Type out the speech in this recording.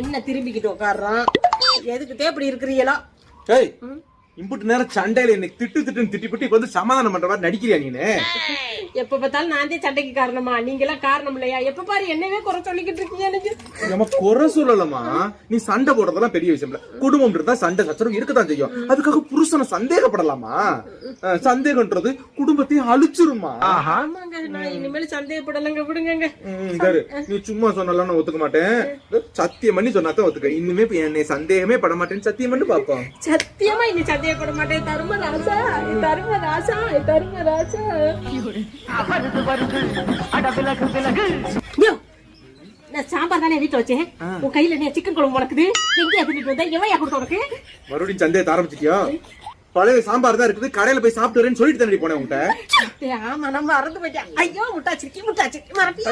என்ன திரும்பிக்கிட்டு உட்காடுறான்? எதுக்குதே இப்படி இருக்கிறீங்களா? ஏய், இம்புட்டு நேரம் சண்டையில என்னை திட்டுன்னு திட்டி வந்து சமாதானம் பண்ற மாதிரி நடிக்கிறியா நீனு? எப்ப பார்த்தாலும் நான் தான் சண்டைக்கு காரணமா? நீங்க எல்லாம் காரணம் இல்லையா? எப்ப பாரு என்னவே குறை சொல்லிக்கிட்டு இருக்கீங்க. எனக்கு நம்ம குறை சொல்லலாமா? நீ சண்டை போடுறதெல்லாம் பெரிய விஷயம் இல்ல. குடும்பம் இருந்தா சண்டை சச்சரவு இருக்கத்தான் செய்யும். அதுக்காக புருஷனை சந்தேகப்படலாமா? சந்தேகம்ன்றது குடும்பத்தையும் அழிச்சிருமா? ஆமாங்க, நான் இனிமேல் சந்தேகப்படலங்க, விடுங்க. நீ சும்மா சொன்னாலும் நான் ஒத்துக்க மாட்டேன். சத்தியம் பண்ணி சொன்னாதான் ஒத்துக்க. இன்னுமே என்னை சந்தேகமே பட மாட்டேன்னு சத்தியம் பண்ணி பாப்போம். சத்தியமா இனி சந்தேகப்பட மாட்டேன். தர்மராசா, தர்மராசா, தர்மராசா. நான் சாம்பார் தானே வீட்டுல வச்சேன். உன் கையில நீ சிக்கன் குழம்பு முடக்குது. எங்க தின்னுட்டு வந்தா எவையா கொடுத்த உனக்கு? மறுபடியும் சந்தேகத்தை ஆரம்பிச்சிட்டியா? பழைய சாம்பார் தான் இருக்குது, கடையில போய் சாப்பிட்டு வரேன்னு சொல்லிட்டு தானே போனேன் உன்கிட்ட. ஆமா, நம்ம மறந்து போயிட்டேன். ஐயோ, முட்டாச்சு மறப்பி.